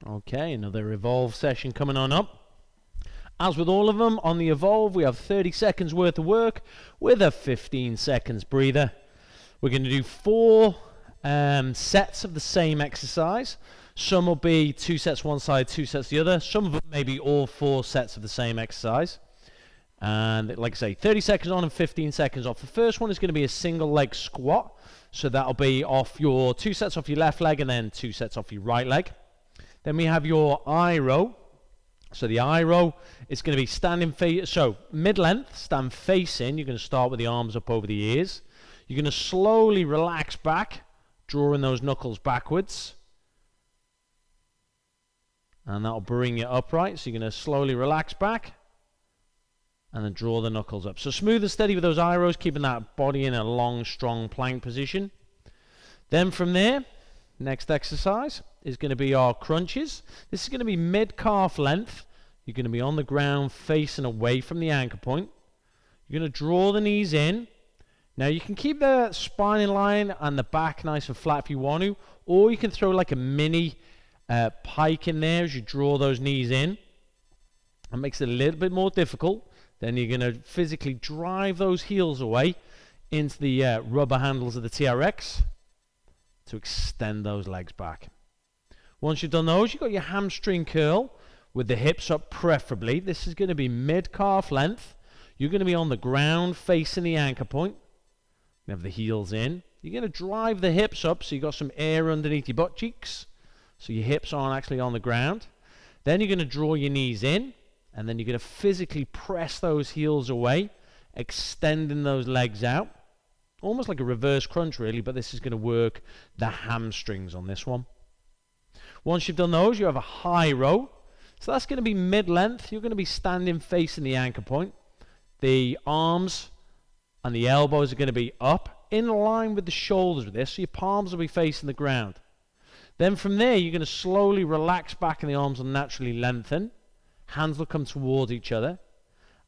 Okay, another Evolve session coming on up. As with all of them, on the Evolve, we have 30 seconds worth of work with a 15 seconds breather. We're going to do 4 sets of the same exercise. Some will be 2 sets one side, 2 sets the other. Some of them may be all 4 sets of the same exercise. And like I say, 30 seconds on and 15 seconds off. The first one is going to be a single leg squat. So that'll be off your 2 sets off your left leg and then 2 sets off your right leg. Then we have your I row. So the I row is going to be standing mid-length, stand facing. You're going to start with the arms up over the ears. You're going to slowly relax back, drawing those knuckles backwards. And that'll bring you upright. So you're going to slowly relax back and then draw the knuckles up. So smooth and steady with those I rows, keeping that body in a long, strong plank position. Then from there, next exercise is going to be our crunches. This is going to be mid-calf length. You're going to be on the ground facing away from the anchor point. You're going to draw the knees in. Now you can keep the spine in line and the back nice and flat if you want to, or you can throw like a mini pike in there as you draw those knees in. It makes it a little bit more difficult. Then you're going to physically drive those heels away into the rubber handles of the TRX to extend those legs back. Once you've done those, you've got your hamstring curl with the hips up preferably. This is going to be mid-calf length. You're going to be on the ground facing the anchor point. You have the heels in. You're going to drive the hips up so you've got some air underneath your butt cheeks. So your hips aren't actually on the ground. Then you're going to draw your knees in. And then you're going to physically press those heels away, extending those legs out. Almost like a reverse crunch really, but this is going to work the hamstrings on this one. Once you've done those, you have a high row. So that's going to be mid-length. You're going to be standing facing the anchor point. The arms and the elbows are going to be up in line with the shoulders with this, so your palms will be facing the ground. Then from there, you're going to slowly relax back and the arms will naturally lengthen. Hands will come towards each other.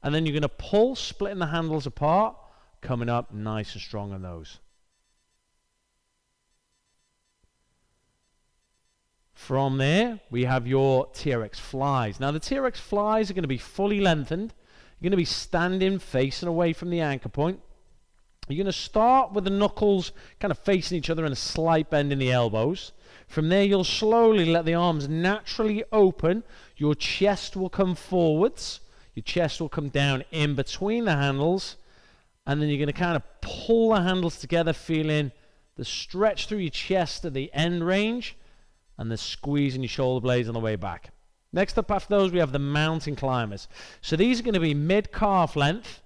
And then you're going to pull, splitting the handles apart, coming up nice and strong on those. From there, we have your TRX flies. Now the TRX flies are going to be fully lengthened. You're going to be standing facing away from the anchor point. You're going to start with the knuckles kind of facing each other and a slight bend in the elbows. From there, you'll slowly let the arms naturally open. Your chest will come forwards. Your chest will come down in between the handles. And then you're going to kind of pull the handles together, feeling the stretch through your chest at the end range and the squeeze in your shoulder blades on the way back. Next up after those, we have the mountain climbers. So these are going to be mid-calf length.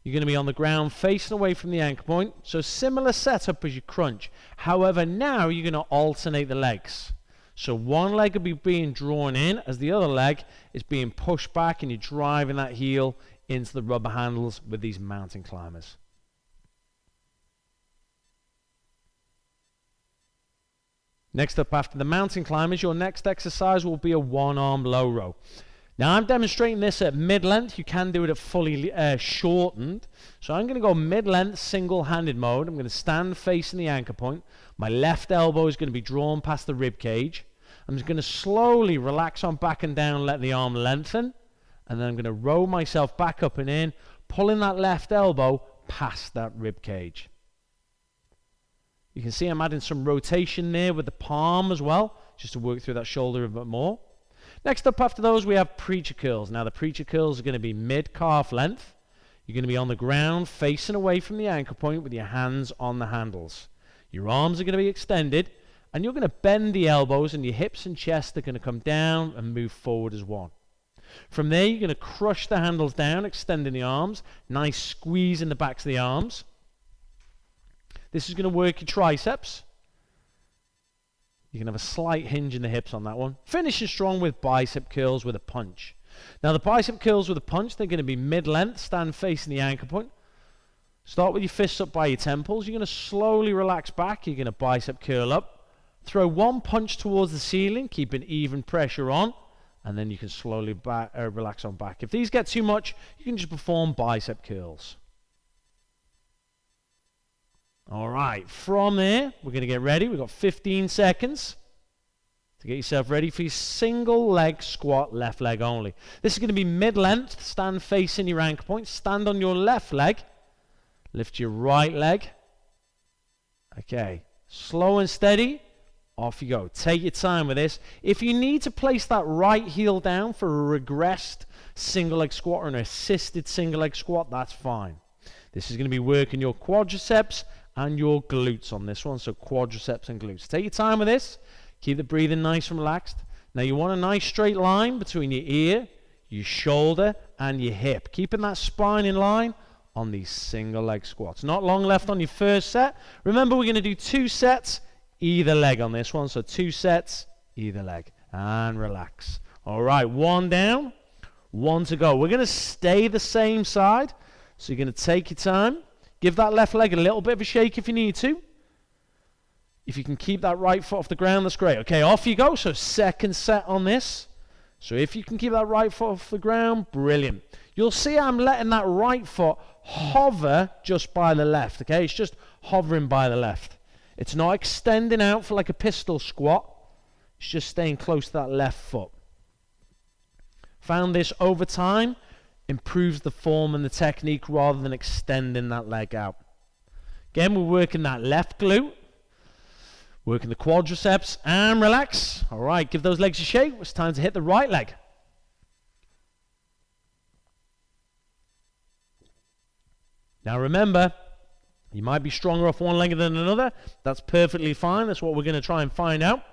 You're going to be on the ground facing away from the anchor point. So similar setup as your crunch. However, now you're going to alternate the legs. So one leg will be being drawn in as the other leg is being pushed back, and you're driving that heel into the rubber handles with these mountain climbers. Next up after the mountain climbers, your next exercise will be a one-arm low row. Now I'm demonstrating this at mid-length. You can do it at fully shortened. So I'm going to go mid-length single-handed mode. I'm going to stand facing the anchor point. My left elbow is going to be drawn past the rib cage. I'm just going to slowly relax on back and down, let the arm lengthen. And then I'm going to roll myself back up and in, pulling that left elbow past that rib cage. You can see I'm adding some rotation there with the palm as well, just to work through that shoulder a bit more. Next up after those, we have preacher curls. Now the preacher curls are going to be mid-calf length. You're going to be on the ground facing away from the anchor point with your hands on the handles. Your arms are going to be extended, and you're going to bend the elbows, and your hips and chest are going to come down and move forward as one. From there, you're going to crush the handles down, extending the arms. Nice squeeze in the backs of the arms. This is going to work your triceps. You can have a slight hinge in the hips on that one. Finishing strong with bicep curls with a punch. Now the bicep curls with a punch, they're going to be mid-length, stand facing the anchor point. Start with your fists up by your temples. You're going to slowly relax back. You're going to bicep curl up. Throw one punch towards the ceiling, keeping even pressure on. And then you can slowly relax on back. If these get too much, you can just perform bicep curls. All right, from there, we're going to get ready. We've got 15 seconds. to get yourself ready for your single leg squat, left leg only. This is going to be mid-length. Stand facing your anchor point. Stand on your left leg. Lift your right leg. Okay, slow and steady. Off you go. Take your time with this. If you need to place that right heel down for a regressed single leg squat or an assisted single leg squat, that's fine. This is going to be working your quadriceps and your glutes on this one. So quadriceps and glutes. Take your time with this. Keep the breathing nice and relaxed. Now you want a nice straight line between your ear, your shoulder, and your hip. Keeping that spine in line on these single leg squats. Not long left on your first set. Remember, we're going to do 2 sets, either leg on this one. So 2 sets, either leg. And relax. All right, 1 down, 1 to go. We're going to stay the same side. So you're going to take your time. Give that left leg a little bit of a shake if you need to. If you can keep that right foot off the ground, that's great. Okay, off you go. So second set on this. So if you can keep that right foot off the ground, brilliant. You'll see I'm letting that right foot hover just by the left. Okay, it's just hovering by the left. It's not extending out for like a pistol squat. It's just staying close to that left foot. Found this over time improves the form and the technique rather than extending that leg out. Again, we're working that left glute. Working the quadriceps and relax. All right, give those legs a shake. It's time to hit the right leg. Now remember, you might be stronger off one leg than another. That's perfectly fine. That's what we're going to try and find out.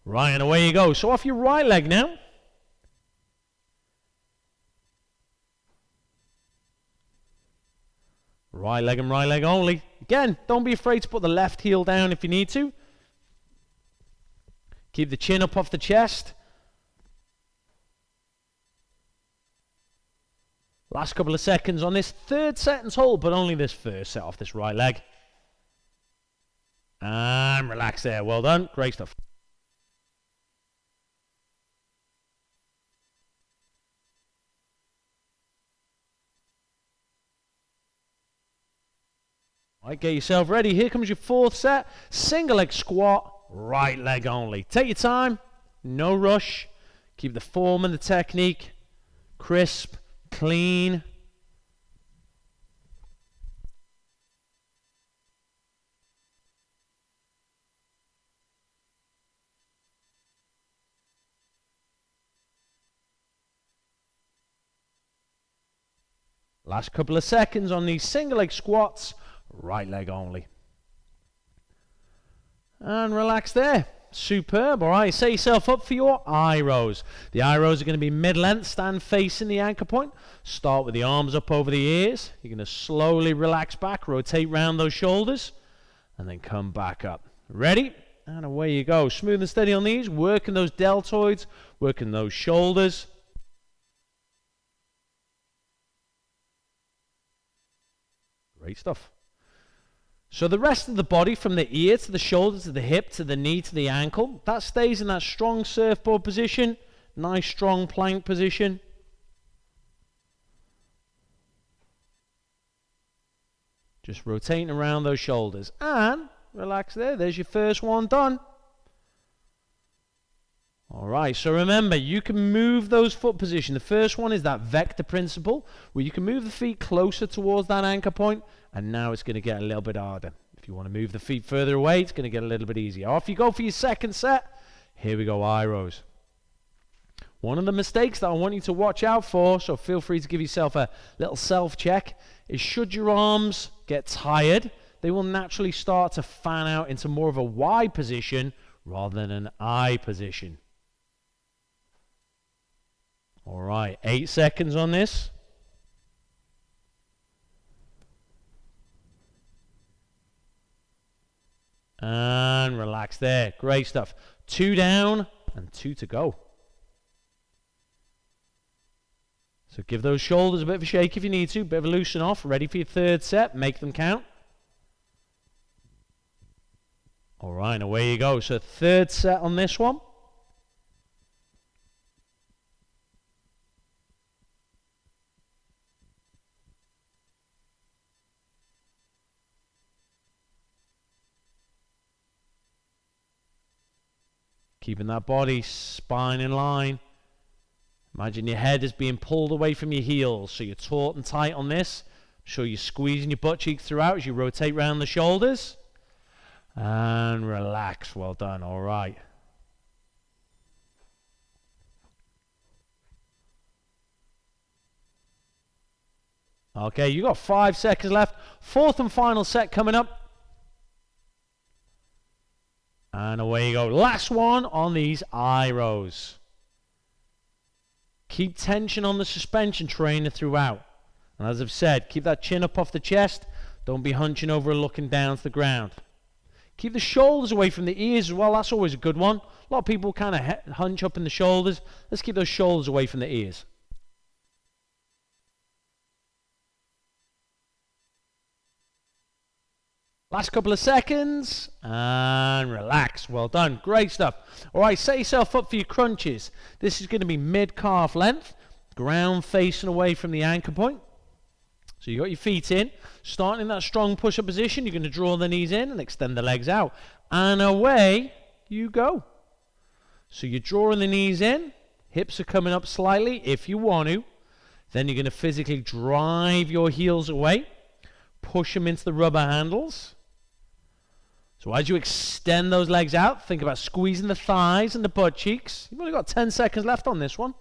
Right, and away you go. So off your right leg now. Right leg and right leg only. Again, don't be afraid to put the left heel down if you need to. Keep the chin up off the chest. Last couple of seconds on this third set and hold, but only this first set off this right leg. And relax there. Well done. Great stuff. All right, get yourself ready. Here comes your fourth set. Single leg squat, right leg only. Take your time. No rush. Keep the form and the technique crisp, clean. Last couple of seconds on these single leg squats, right leg only. And relax there. Superb. All right, set yourself up for your eye rows. The eye rows are going to be mid-length, stand facing the anchor point. Start with the arms up over the ears. You're going to slowly relax back, rotate round those shoulders, and then come back up. Ready? And away you go. Smooth and steady on these, working those deltoids, working those shoulders. Great stuff. So the rest of the body, from the ear to the shoulder to the hip to the knee to the ankle, that stays in that strong surfboard position, nice strong plank position. Just rotating around those shoulders. And relax there. There's your first one done. All right, so remember, you can move those foot positions. The first one is that vector principle, where you can move the feet closer towards that anchor point, and now it's going to get a little bit harder. If you want to move the feet further away, it's going to get a little bit easier. Off you go for your second set. Here we go, eye rows. One of the mistakes that I want you to watch out for, so feel free to give yourself a little self-check, is should your arms get tired, they will naturally start to fan out into more of a Y position rather than an I position. All right, 8 seconds on this. And relax there. Great stuff. 2 down and 2 to go. So give those shoulders a bit of a shake if you need to. Bit of a loosen off. Ready for your third set. Make them count. All right, and away you go. So third set on this one. Keeping that body, spine in line. Imagine your head is being pulled away from your heels, so you're taut and tight on this. Sure you're squeezing your butt cheeks throughout as you rotate around the shoulders. And relax. Well done. All right. Okay, you got 5 seconds left. 4th and final set coming up. And away you go. Last one on these eye rows. Keep tension on the suspension trainer throughout. And as I've said, keep that chin up off the chest. Don't be hunching over and looking down to the ground. Keep the shoulders away from the ears as well. That's always a good one. A lot of people kind of hunch up in the shoulders. Let's keep those shoulders away from the ears. Last couple of seconds, and relax. Well done. Great stuff. All right, set yourself up for your crunches. This is going to be mid-calf length, ground facing away from the anchor point. So you got your feet in. Starting in that strong push-up position, you're going to draw the knees in and extend the legs out. And away you go. So you're drawing the knees in. Hips are coming up slightly if you want to. Then you're going to physically drive your heels away. Push them into the rubber handles. So as you extend those legs out, think about squeezing the thighs and the butt cheeks. You've only got 10 seconds left on this one.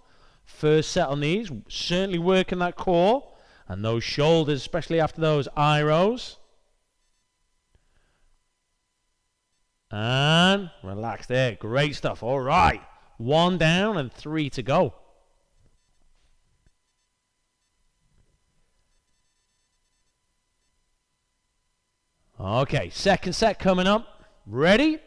First set on these, certainly working that core and those shoulders, especially after those eye rows. And relax there. Great stuff. All right. 1 down and 3 to go. Okay, second set coming up. Ready?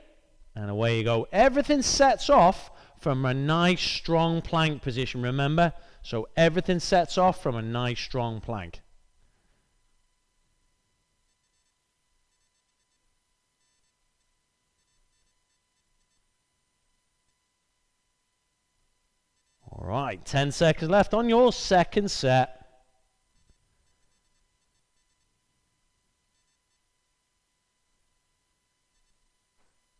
And away you go. Everything sets off from a nice strong plank position, remember? So everything sets off from a nice strong plank. All right, 10 seconds left on your second set.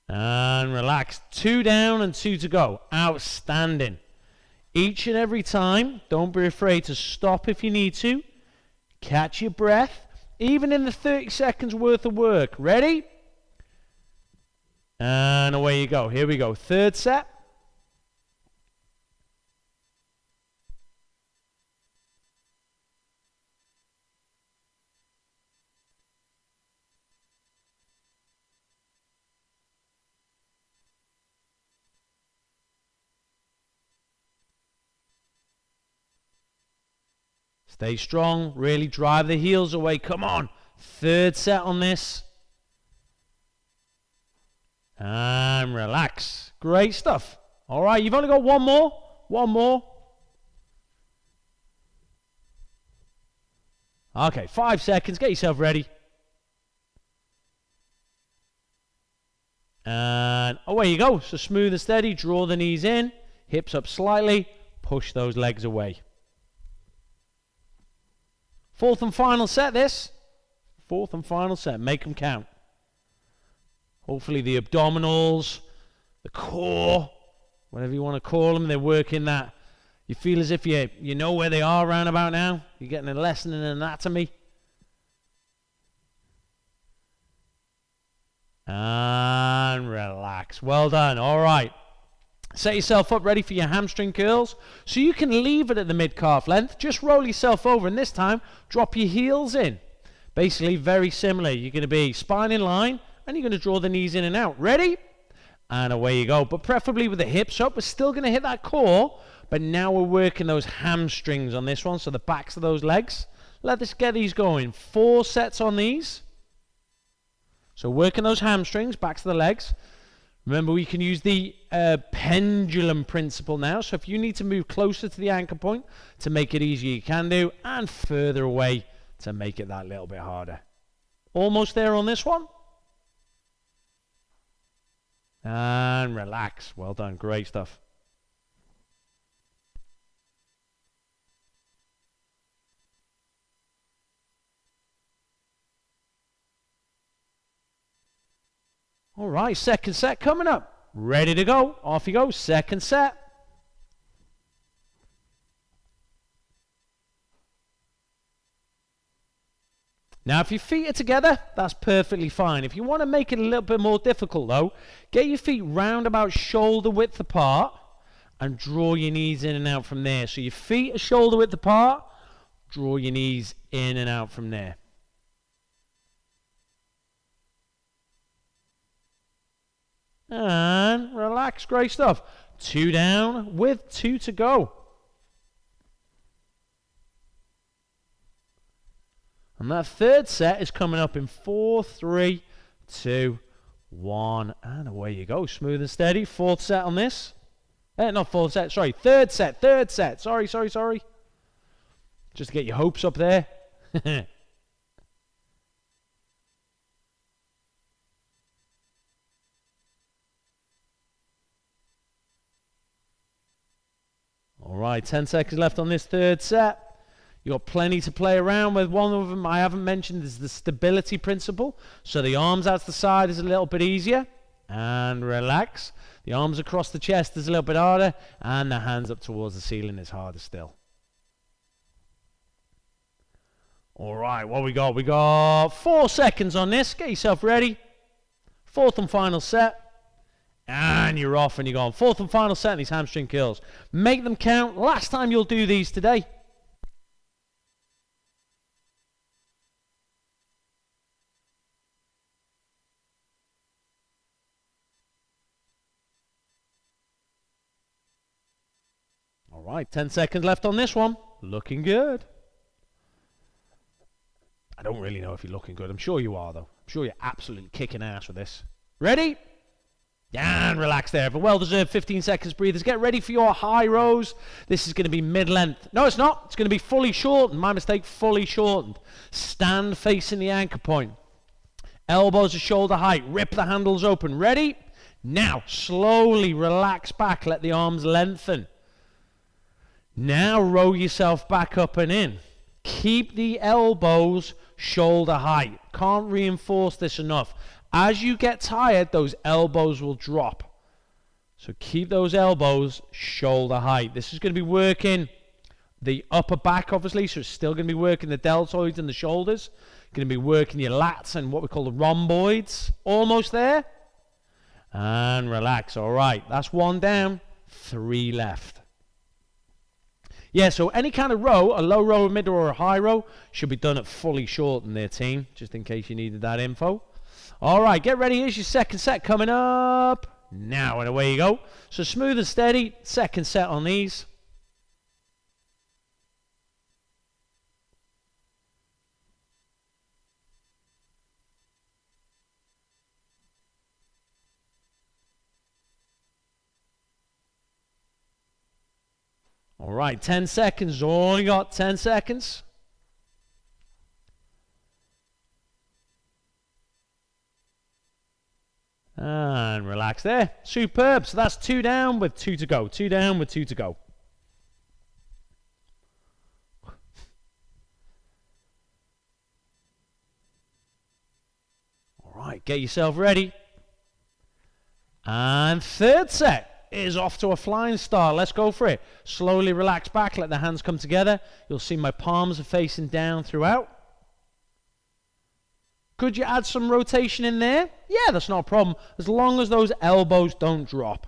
And relax. 2 down and 2 to go. Outstanding. Each and every time, don't be afraid to stop if you need to. Catch your breath. Even in the 30 seconds worth of work. Ready? And away you go. Here we go. Third set. Stay strong. Really drive the heels away. Come on. Third set on this. And relax. Great stuff. All right, you've only got one more. One more. Okay, 5 seconds. Get yourself ready. And away you go. So smooth and steady. Draw the knees in. Hips up slightly. Push those legs away. 4th and final set this. 4th and final set. Make them count. Hopefully the abdominals, the core, whatever you want to call them, they're working that. You feel as if you know where they are around about now. You're getting a lesson in anatomy. And relax. Well done. All right. Set yourself up ready for your hamstring curls. So you can leave it at the mid-calf length. Just roll yourself over, and this time, drop your heels in. Basically, very similar. You're going to be spine in line, and you're going to draw the knees in and out. Ready? And away you go. But preferably with the hips up. We're still going to hit that core, but now we're working those hamstrings on this one, so the backs of those legs. Let's get these going. 4 sets on these. So working those hamstrings, backs of the legs. Remember, we can use the pendulum principle now. So if you need to move closer to the anchor point to make it easier, you can do. And further away to make it that little bit harder. Almost there on this one. And relax. Well done. Great stuff. All right, second set coming up. Ready to go. Off you go. Second set. Now, if your feet are together, that's perfectly fine. If you want to make it a little bit more difficult, though, get your feet round about shoulder width apart and draw your knees in and out from there. So your feet are shoulder width apart, draw your knees in and out from there. And relax, great stuff. 2 down with 2 to go. And that third set is coming up in 4, 3, 2, 1. And away you go. Smooth and steady. Fourth set on this. Not fourth set. Sorry. Third set. Sorry. Just to get your hopes up there. All right. 10 seconds left on this third set. You've got plenty to play around with. One of them I haven't mentioned is the stability principle. So the arms out to the side is a little bit easier. And relax. The arms across the chest is a little bit harder. And the hands up towards the ceiling is harder still. All right, what we got? We got 4 seconds on this. Get yourself ready. Fourth and final set. And you're off and you're gone. Fourth and final set in these hamstring curls. Make them count. Last time you'll do these today. All right, 10 seconds left on this one. Looking good. I don't really know if you're looking good. I'm sure you are, though. I'm sure you're absolutely kicking ass with this. Ready? And relax there. For well-deserved 15 seconds breathers. Get ready for your high rows. This is going to be mid-length. No, it's not. It's going to be fully shortened. My mistake, fully shortened. Stand facing the anchor point. Elbows to shoulder height. Rip the handles open. Ready? Now, slowly relax back. Let the arms lengthen. Now row yourself back up and in. Keep the elbows shoulder height. Can't reinforce this enough. As you get tired, those elbows will drop. So keep those elbows shoulder height. This is going to be working the upper back, obviously, so it's still going to be working the deltoids and the shoulders. Going to be working your lats and what we call the rhomboids. Almost there. And relax. All right, that's 1 down, 3 left. Yeah, so any kind of row, a low row, a mid row, or a high row, should be done at fully shortened there, team, just in case you needed that info. All right, get ready. Here's your second set coming up now, and away you go. So smooth and steady, second set on these. All right, 10 seconds. Only got 10 seconds. And relax there. Superb. So that's 2 down with 2 to go. 2 down with 2 to go. All right, get yourself ready. And third set is off to a flying start. Let's go for it. Slowly relax back. Let the hands come together. You'll see my palms are facing down throughout. Could you add some rotation in there? Yeah, that's not a problem, as long as those elbows don't drop.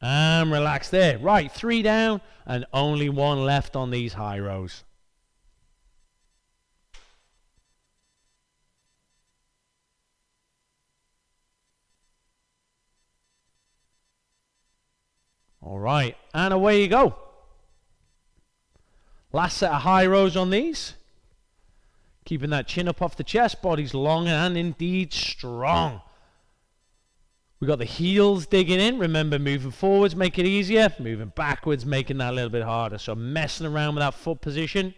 And relax there. Right, 3 down and only 1 left on these high rows. All right, and away you go. Last set of high rows on these. Keeping that chin up off the chest, body's long and indeed strong. We've got the heels digging in. Remember, moving forwards, make it easier. Moving backwards, making that a little bit harder. So messing around with that foot position.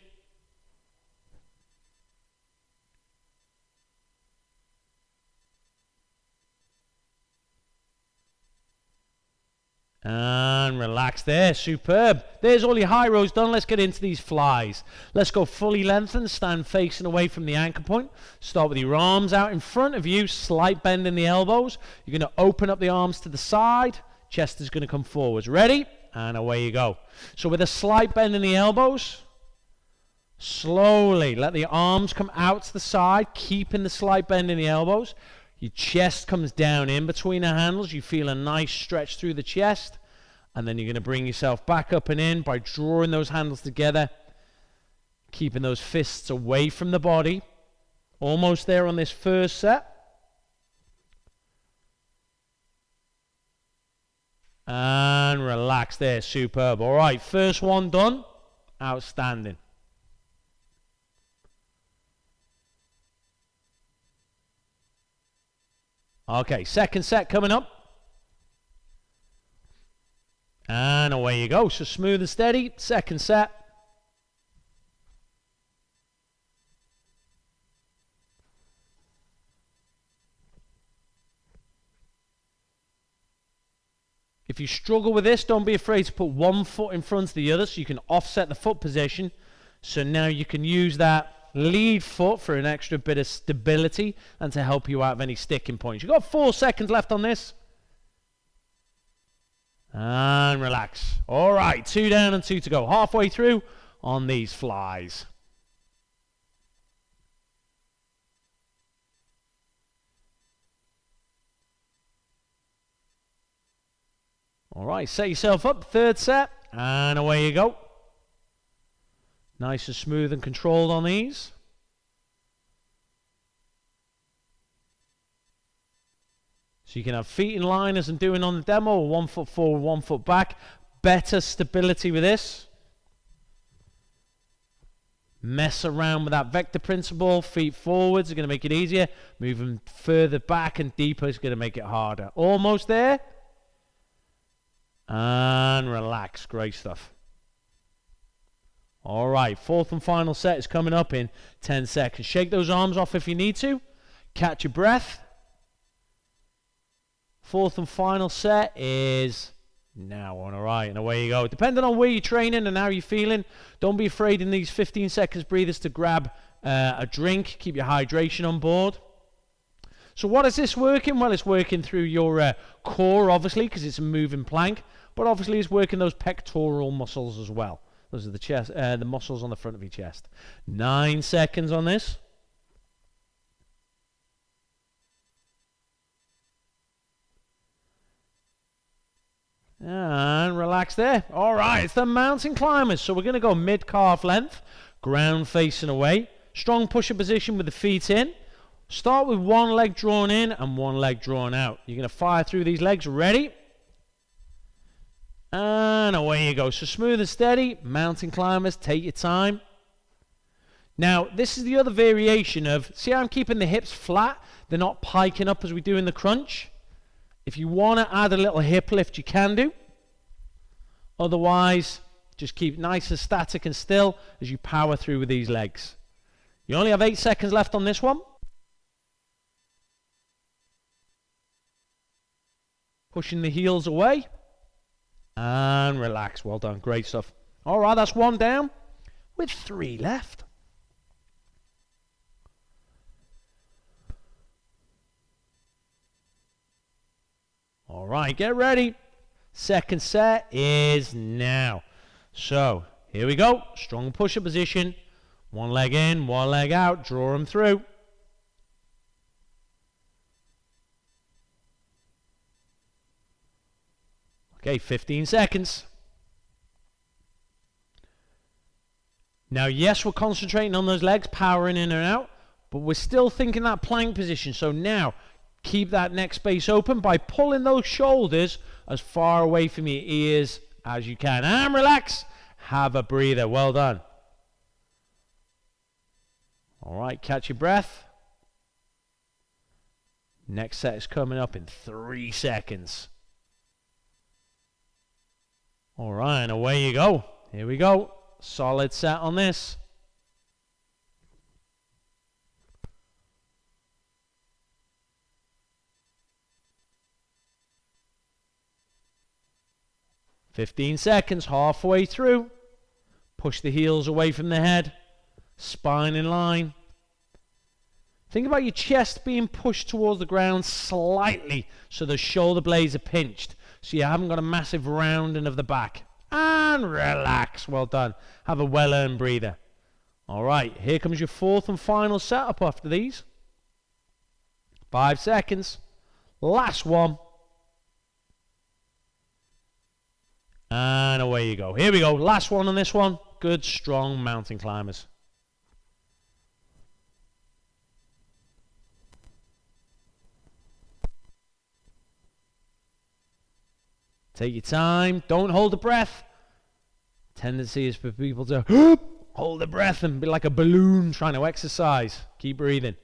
And relax there. Superb. There's all your high rows done. Let's get into these flies. Let's go fully lengthened. Stand facing away from the anchor point. Start with your arms out in front of you. Slight bend in the elbows. You're going to open up the arms to the side. Chest is going to come forwards. Ready? And away you go. So with a slight bend in the elbows, slowly let the arms come out to the side, keeping the slight bend in the elbows. Your chest comes down in between the handles. You feel a nice stretch through the chest. And then you're going to bring yourself back up and in by drawing those handles together, keeping those fists away from the body. Almost there on this first set. And relax there. Superb. All right, first one done. Outstanding. Okay, second set coming up. And away you go. So smooth and steady. Second set. If you struggle with this, don't be afraid to put one foot in front of the other so you can offset the foot position. So now you can use that lead foot for an extra bit of stability and to help you out of any sticking points. You've got 4 seconds left on this. And relax. All right, 2 down and 2 to go. Halfway through on these flies. All right, set yourself up. Third set. And away you go. Nice and smooth and controlled on these. So you can have feet in line as I'm doing on the demo, or 1 foot forward, 1 foot back. Better stability with this. Mess around with that vector principle. Feet forwards are going to make it easier. Moving further back and deeper is going to make it harder. Almost there. And relax. Great stuff. All right, fourth and final set is coming up in 10 seconds. Shake those arms off if you need to. Catch your breath. Fourth and final set is now on. All right, and away you go. Depending on where you're training and how you're feeling, don't be afraid in these 15 seconds breathers to grab a drink. Keep your hydration on board. So what is this working? Well, it's working through your core, obviously, because it's a moving plank. But obviously, it's working those pectoral muscles as well. Those are the chest, the muscles on the front of your chest. 9 seconds on this. And relax there. All right, it's the mountain climbers. So we're going to go mid-calf length, ground facing away. Strong push-up position with the feet in. Start with one leg drawn in and one leg drawn out. You're going to fire through these legs. Ready? And away you go. So smooth and steady. Mountain climbers, take your time. Now, this is the other variation of, see how I'm keeping the hips flat? They're not piking up as we do in the crunch. If you want to add a little hip lift, you can do. Otherwise, just keep nice and static and still as you power through with these legs. You only have 8 seconds left on this one. Pushing the heels away. And relax. Well done. Great stuff. All right, that's 1 down with 3 left. All right, get ready. Second set is now. So here we go. Strong push-up position. One leg in, one leg out. Draw them through. Okay, 15 seconds. Now, yes, we're concentrating on those legs, powering in and out, but we're still thinking that plank position. So now, keep that neck space open by pulling those shoulders as far away from your ears as you can. And relax. Have a breather. Well done. All right, catch your breath. Next set is coming up in 3 seconds. All right, and away you go. Here we go. Solid set on this. 15 seconds, halfway through. Push the heels away from the head. Spine in line. Think about your chest being pushed towards the ground slightly so the shoulder blades are pinched. So you haven't got a massive rounding of the back. And relax. Well done. Have a well-earned breather. All right, here comes your fourth and final setup after these. 5 seconds. Last one. And away you go. Here we go. Last one on this one. Good, strong mountain climbers. Take your time. Don't hold the breath. Tendency is for people to hold the breath and be like a balloon trying to exercise. Keep breathing.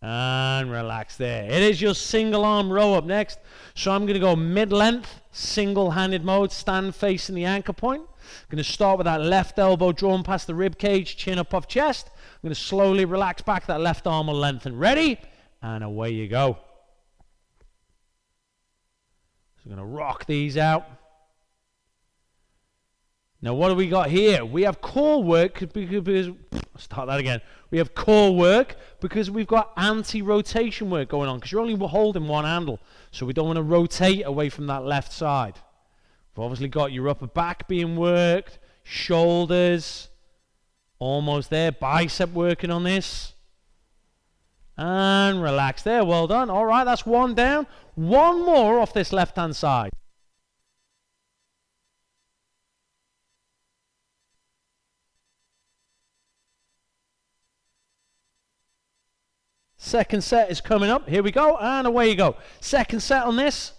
And relax there. It is your single arm row up next. So I'm going to go mid-length, single-handed mode, stand facing the anchor point. I'm going to start with that left elbow drawn past the rib cage, chin up off chest. I'm going to slowly relax back. That left arm will lengthen. Ready? And away you go. So I'm going to rock these out. Now what do we got here? We have core work because start that again. We have core work because we've got anti-rotation work going on because you're only holding one handle. So we don't want to rotate away from that left side. We've obviously got your upper back being worked, shoulders, almost there, bicep working on this. And relax there, well done. All right, that's one down. One more off this left-hand side. Second set is coming up. Here we go, and away you go. Second set on this.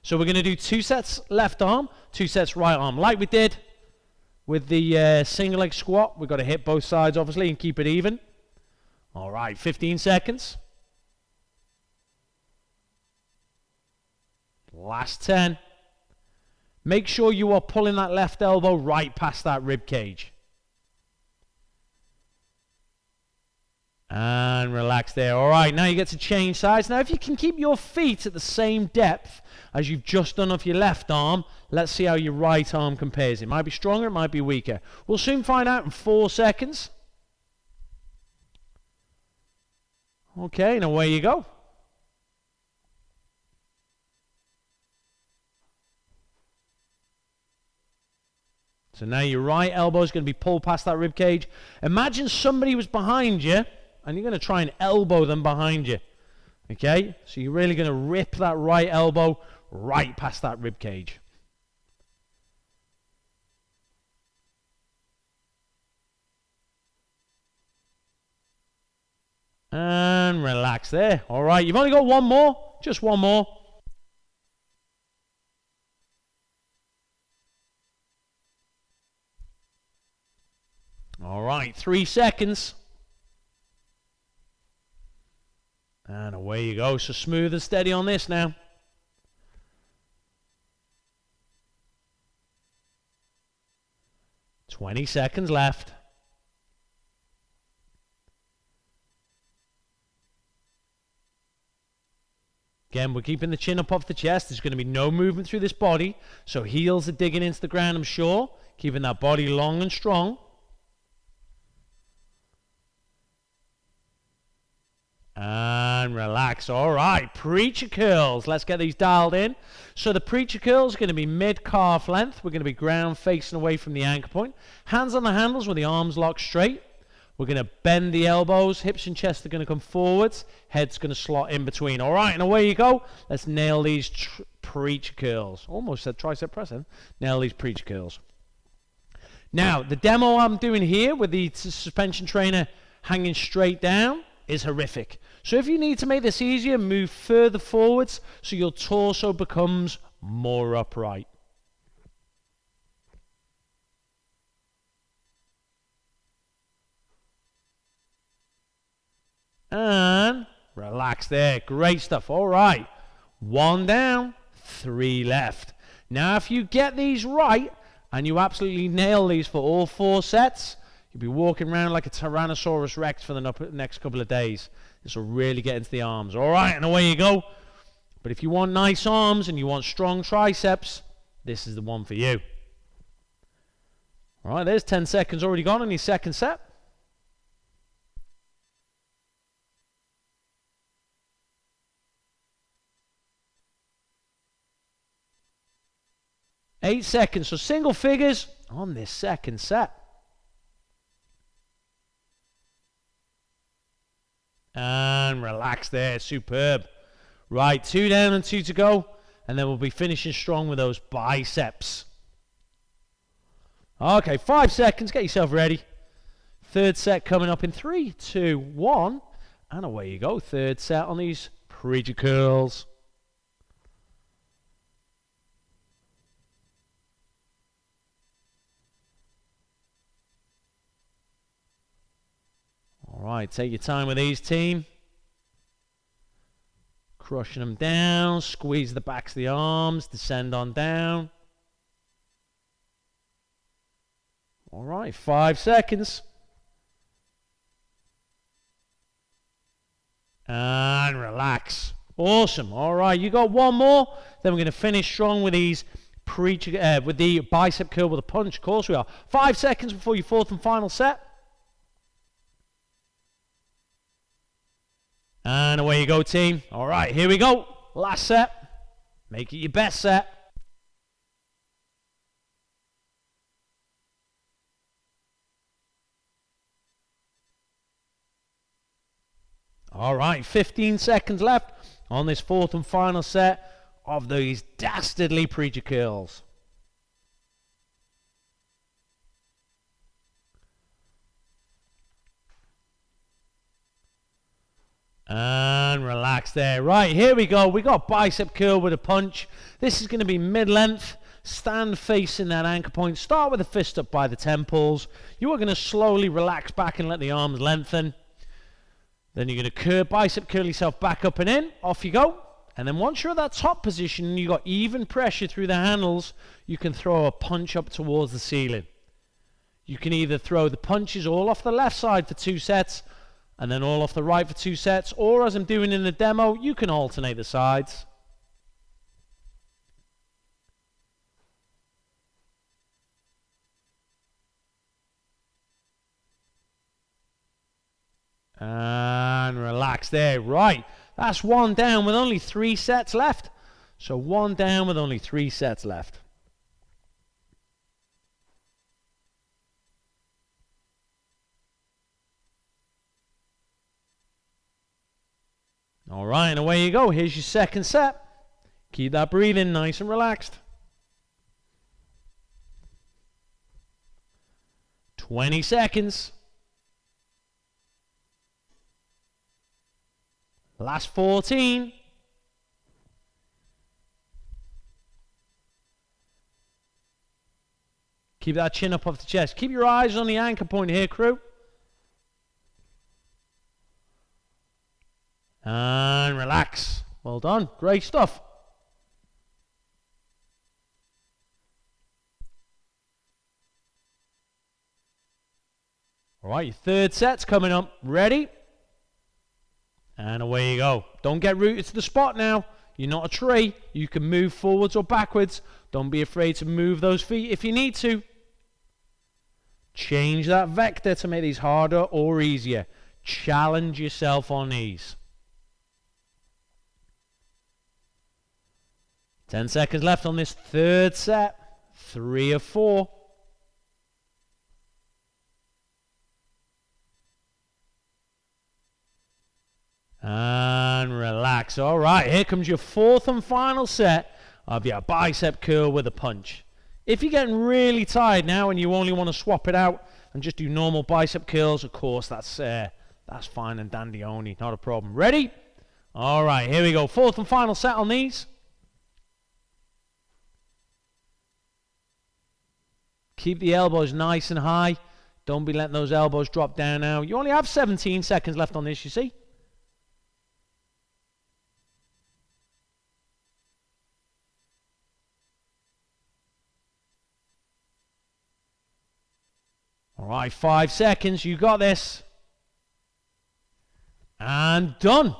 So we're going to do 2 sets left arm, 2 sets right arm. Like we did with the single leg squat. We've got to hit both sides, obviously, and keep it even. All right, 15 seconds. Last 10. Make sure you are pulling that left elbow right past that rib cage. And relax there. All right, now you get to change sides. Now, if you can keep your feet at the same depth as you've just done off your left arm, let's see how your right arm compares. It might be stronger, it might be weaker. We'll soon find out in 4 seconds. Okay, and away you go. So now your right elbow is going to be pulled past that rib cage. Imagine somebody was behind you, and you're going to try and elbow them behind you. Okay? So you're really going to rip that right elbow right past that rib cage. And relax there. All right, you've only got one more. Just one more. All right, 3 seconds. And away you go. So smooth and steady on this now. $20 seconds left. Again, we're keeping the chin up off the chest. There's going to be no movement through this body. So heels are digging into the ground, I'm sure. Keeping that body long and strong. And relax. All right, preacher curls. Let's get these dialed in. So the preacher curls are going to be mid-calf length. We're going to be ground facing away from the anchor point. Hands on the handles with the arms locked straight. We're going to bend the elbows. Hips and chest are going to come forwards. Head's going to slot in between. All right, and away you go. Let's nail these preacher curls. Almost said tricep press. Nail these preacher curls. Now, the demo I'm doing here with the suspension trainer hanging straight down is horrific. So if you need to make this easier, move further forwards so your torso becomes more upright. And relax there. Great stuff. All right. 1 down, 3 left. Now if you get these right and you absolutely nail these for all 4 sets, you'll be walking around like a Tyrannosaurus Rex for the next couple of days. This will really get into the arms. All right, and away you go. But if you want nice arms and you want strong triceps, this is the one for you. All right, there's 10 seconds already gone in your second set. Eight seconds, so single figures on this second set. And relax there, superb. Right, 2 down and 2 to go, and then we'll be finishing strong with those biceps. Okay, 5 seconds, get yourself ready. Third set coming up in 3, 2, 1, and away you go. Third set on these preacher curls. All right, take your time with these, team. Crushing them down, squeeze the backs of the arms, descend on down. All right, 5 seconds. And relax. Awesome. All right, you got one more. Then we're going to finish strong with these with the bicep curl with a punch. Of course we are. 5 seconds before your fourth and final set. And away you go, team. All right, here we go. Last set. Make it your best set. All right, 15 seconds left on this fourth and final set of these dastardly preacher curls. And relax there. Right, here we go. We got bicep curl with a punch. This is going to be mid-length. Stand facing that anchor point. Start with the fist up by the temples. You are going to slowly relax back and let the arms lengthen. Then you're going to bicep curl yourself back up and in. Off you go. And then once you're at that top position and you've got even pressure through the handles, you can throw a punch up towards the ceiling. You can either throw the punches all off the left side for 2 sets and then all off the right for 2 sets, or as I'm doing in the demo, you can alternate the sides. And relax there. Right, that's 1 down with only 3 sets left. So 1 down with only 3 sets left. All right, and away you go. Here's your second set. Keep that breathing nice and relaxed. 20 seconds. Last 14. Keep that chin up off the chest. Keep your eyes on the anchor point here, crew. And relax. Well done. Great stuff. All right, your third set's coming up. Ready? And away you go. Don't get rooted to the spot now. You're not a tree. You can move forwards or backwards. Don't be afraid to move those feet if you need to. Change that vector to make these harder or easier. Challenge yourself on these. 10 seconds left on this third set. 3 of 4. And relax. All right, here comes your fourth and final set of your bicep curl with a punch. If you're getting really tired now and you only want to swap it out and just do normal bicep curls, of course, that's fine and dandy only. Not a problem. Ready? All right, here we go. Fourth and final set on these. Keep the elbows nice and high. Don't be letting those elbows drop down now. You only have 17 seconds left on this, you see. All right, 5 seconds. You got this. And done.